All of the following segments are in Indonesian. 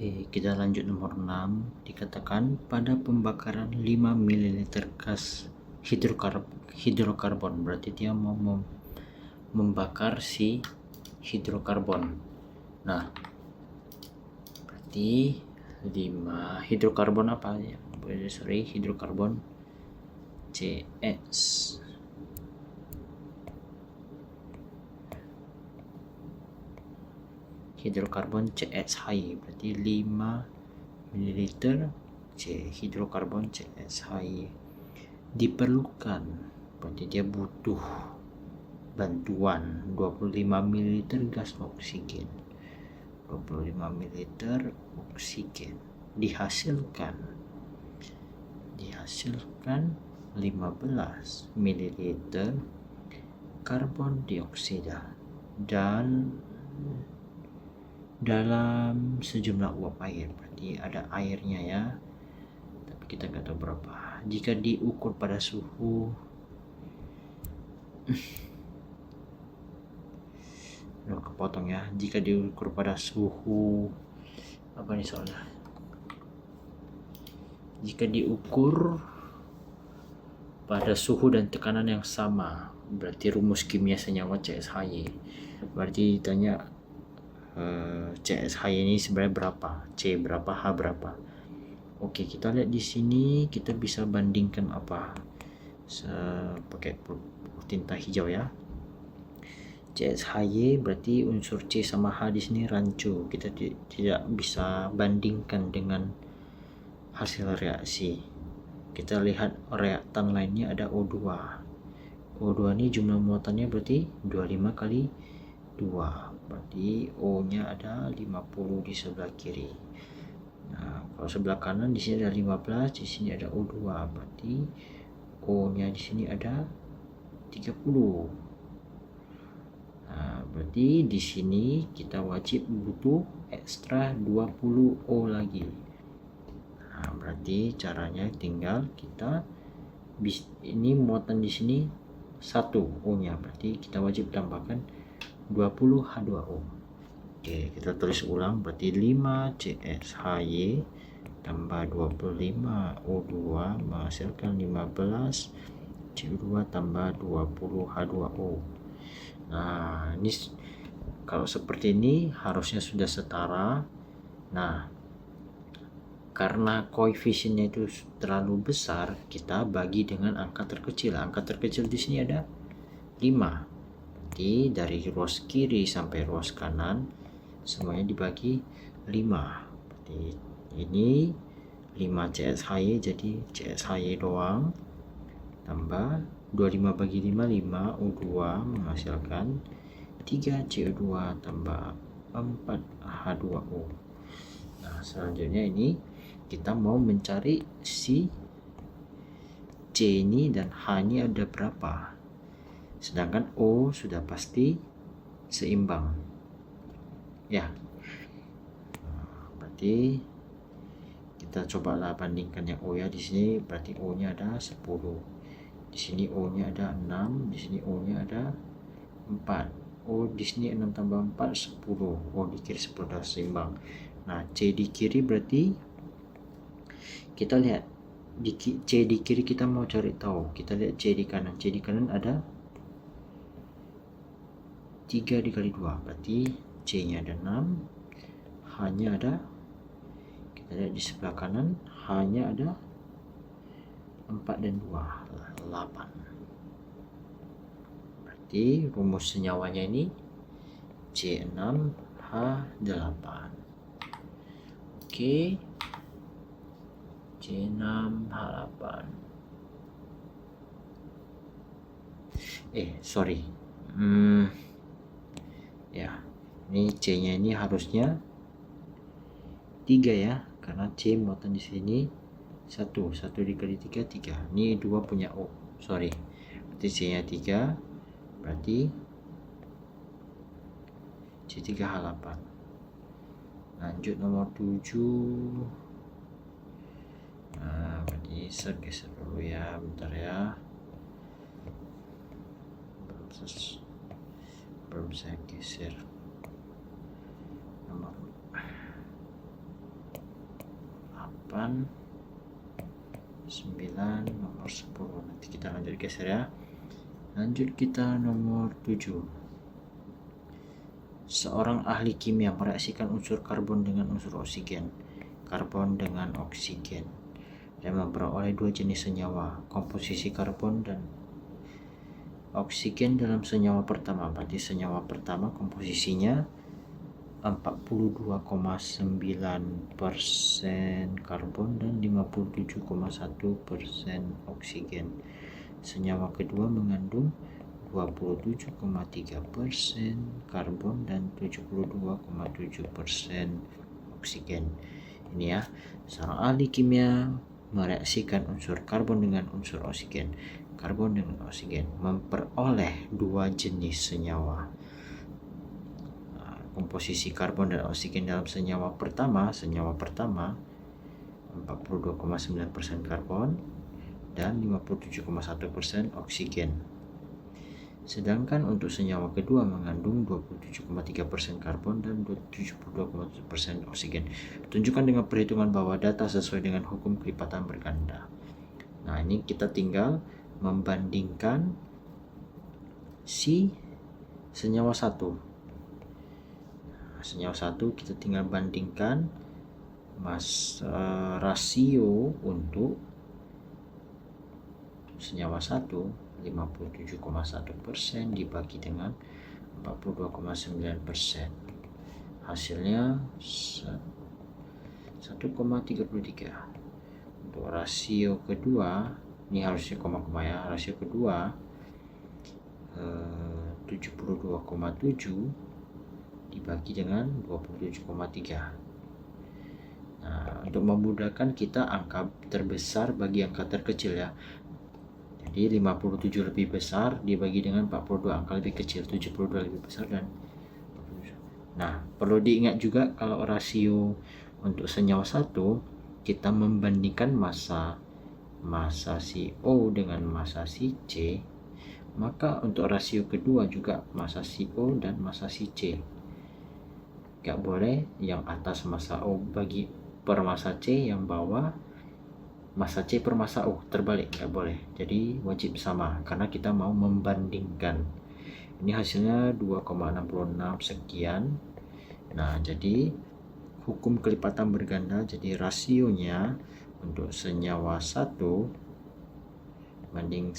Oke, kita lanjut nomor 6. Dikatakan pada pembakaran 5 ml gas hidrokarbon, berarti dia mau membakar si hidrokarbon. Nah, berarti 5 hidrokarbon apa ya? Hidrokarbon CS. Hidrokarbon CSH, berarti 5 ml hidrokarbon CSH diperlukan, berarti dia butuh bantuan 25 ml gas oksigen. 25 ml oksigen dihasilkan 15 ml karbon dioksida dan dalam sejumlah uap air, berarti ada airnya ya, tapi kita nggak tahu berapa. Jika diukur pada suhu kepotong ya, jika diukur pada suhu apa nih soalnya, jika diukur pada suhu dan tekanan yang sama, berarti rumus kimia senyawa CSH, berarti ditanya CSH ini sebenarnya berapa, C berapa, H berapa. Oke, kita lihat di sini, kita bisa bandingkan apa pakai tinta hijau ya. CSHY berarti unsur C sama H di sini rancu, kita tidak bisa bandingkan dengan hasil reaksi. Kita lihat reaktan lainnya ada O2. O2 ini jumlah muatannya berarti 25 kali 2, berarti O nya ada 50 di sebelah kiri. Nah, kalau sebelah kanan di sini ada 15, di sini ada O2, berarti O nya di sini ada 30. Nah, berarti di sini kita wajib butuh ekstra 20 O lagi. Nah, berarti caranya tinggal kita ini muatan di sini 1 O nya, berarti kita wajib tambahkan 20 H2O. Oke, kita tulis ulang, berarti 5 CSHY tambah 25 O2 menghasilkan 15 CO2 tambah 20 H2O. Nah, ini kalau seperti ini harusnya sudah setara. Nah, karena koefisiennya itu terlalu besar, kita bagi dengan angka terkecil. Angka terkecil di sini ada 5. Jadi dari ruas kiri sampai ruas kanan semuanya dibagi 5. Berarti ini 5 CSHY, jadi CSHY doang tambah 25 bagi 5, 5 O2 menghasilkan 3 CO2 tambah 4 H2O. Nah, selanjutnya ini kita mau mencari si C ini dan H ini ada berapa, sedangkan O sudah pasti seimbang ya. Berarti kita cobalah bandingkan yang O ya. Di sini berarti O nya ada 10, di sini O nya ada 6, di sini O nya ada 4. O di sini 6 tambah 4 10, O di kiri 10 sudah seimbang. Nah, C di kiri berarti kita lihat C di kiri, kita mau cari tahu, kita lihat C di kanan. C di kanan ada 3 dikali 2, berarti C nya ada 6, H nya ada, kita lihat di sebelah kanan, H nya ada 4 dan 2, 8. Berarti rumus senyawanya ini C6H8. Oke, C6H8. Sorry. Ya, ini C nya ini harusnya 3 ya, karena C muatan di sini 1 dikali 3 3. Ini 2 punya O, sorry. Berarti C nya 3, berarti C3H8. Lanjut nomor 7. Nah, berarti geser dulu ya, bentar ya. Belum saya geser nomor 8, 9, nomor 10. Nanti kita lanjut geser ya. Lanjut kita nomor 7. Seorang ahli kimia mereaksikan unsur karbon dengan unsur oksigen, karbon dengan oksigen, dan memperoleh dua jenis senyawa, komposisi karbon dan oksigen dalam senyawa pertama. Berarti senyawa pertama komposisinya 42,9% karbon dan 57,1% oksigen. Senyawa kedua mengandung 27,3% karbon dan 72,7% oksigen. Ini ya, seorang ahli kimia mereaksikan unsur karbon dengan unsur oksigen, karbon dengan oksigen, memperoleh dua jenis senyawa. Komposisi karbon dan oksigen dalam senyawa pertama 42,9% karbon dan 57,1% oksigen. Sedangkan untuk senyawa kedua mengandung 27,3% karbon dan 72,7% oksigen. Tunjukkan dengan perhitungan bawah data sesuai dengan hukum kelipatan berganda. Nah, ini kita tinggal membandingkan si senyawa satu. Senyawa satu kita tinggal bandingkan rasio untuk senyawa 1 57,1% dibagi dengan 42,9%. Hasilnya 1,33. Untuk rasio kedua, ini harusnya koma-koma ya. Rasio kedua 72,7 dibagi dengan 27,3. Nah, untuk memudahkan kita angka terbesar bagi angka terkecil ya. Jadi 57 lebih besar dibagi dengan 42, angka lebih kecil, 72 lebih besar dan 47. Nah, perlu diingat juga kalau rasio untuk senyawa satu kita membandingkan massa si O dengan massa si C, maka untuk rasio kedua juga massa si O dan massa si C. Gak boleh yang atas massa O bagi per massa C, yang bawah massa C per massa O, terbalik, gak boleh. Jadi wajib sama karena kita mau membandingkan. Ini hasilnya 2,66 sekian. Nah, jadi hukum kelipatan berganda, jadi rasionya untuk senyawa 1 banding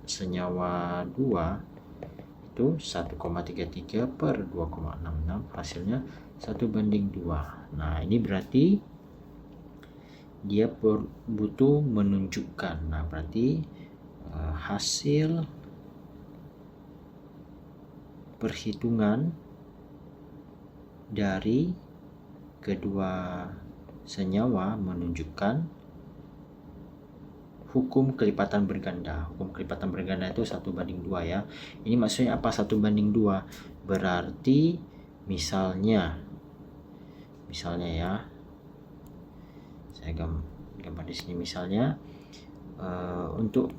senyawa 2 itu 1,33 per 2,66, hasilnya 1:2. Nah, ini berarti dia butuh menunjukkan. Nah, berarti hasil perhitungan dari kedua senyawa menunjukkan hukum kelipatan berganda. Hukum kelipatan berganda itu 1:2 ya. Ini maksudnya apa 1:2? Berarti misalnya ya, saya gambar di sini misalnya untuk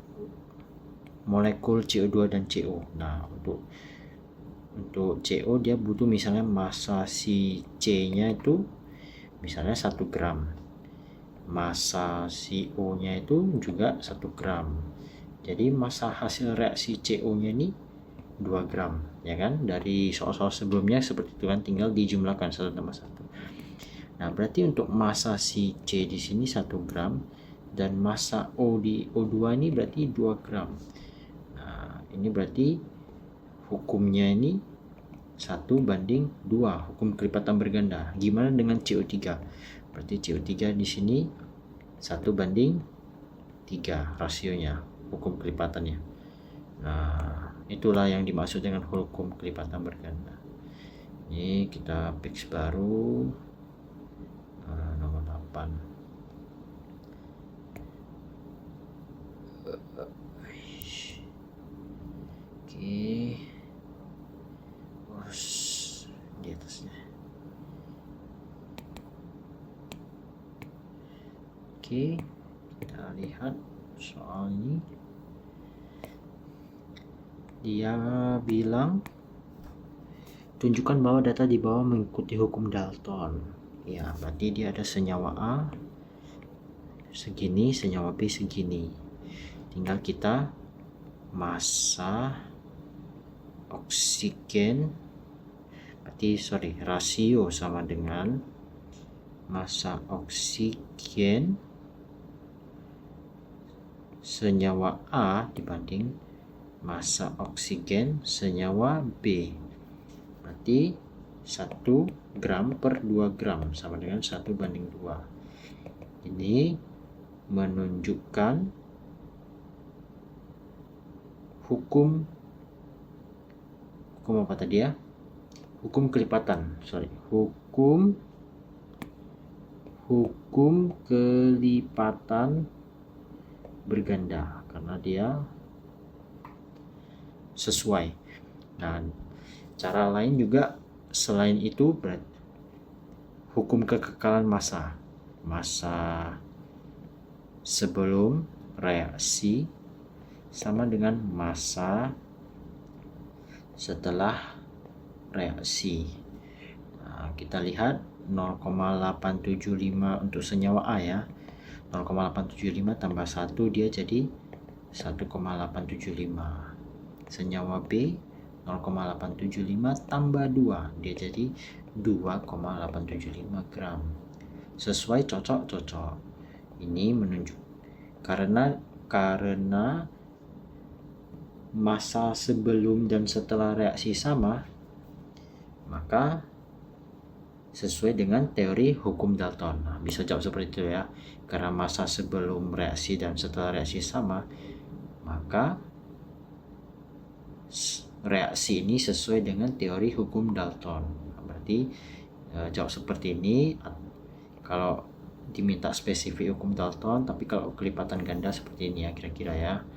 molekul CO2 dan CO. Nah, untuk CO dia butuh misalnya massa si C-nya itu misalnya 1 gram. Massa si O-nya itu juga 1 gram. Jadi massa hasil reaksi CO-nya ini 2 gram, ya kan? Dari soal-soal sebelumnya seperti itu kan, tinggal dijumlahkan 1 tambah 1. Nah, berarti untuk massa si C di sini 1 gram dan massa O di O2 ini berarti 2 gram. Nah, ini berarti hukumnya ini 1:2, hukum kelipatan berganda. Gimana dengan CO3? Berarti CO3 di sini 1:3 rasionya, hukum kelipatannya. Nah, itulah yang dimaksud dengan hukum kelipatan berganda. Ini kita fix baru nomor 8. Oke. Di atasnya. Oke, kita lihat soal ini. Dia bilang tunjukkan bahwa data di bawah mengikuti hukum Dalton. Ya, berarti dia ada senyawa A segini, senyawa B segini. Tinggal kita massa oksigen, rasio sama dengan massa oksigen senyawa A dibanding massa oksigen senyawa B. Berarti 1 gram per 2 gram sama dengan 1:2. Ini menunjukkan hukum apa tadi ya? Hukum kelipatan. Hukum kelipatan berganda karena dia sesuai. Nah, cara lain juga selain itu hukum kekekalan massa sebelum reaksi sama dengan massa setelah reaksi. Nah, kita lihat 0,875 untuk senyawa A ya. 0,875 tambah 1 dia jadi 1,875. Senyawa B 0,875 tambah 2 dia jadi 2,875 gram. Sesuai, cocok. Ini menunjuk karena massa sebelum dan setelah reaksi sama, maka sesuai dengan teori hukum Dalton. Nah, bisa jawab seperti itu ya. Karena massa sebelum reaksi dan setelah reaksi sama, maka reaksi ini sesuai dengan teori hukum Dalton. Berarti jawab seperti ini kalau diminta spesifik hukum Dalton, tapi kalau kelipatan ganda seperti ini ya kira-kira ya.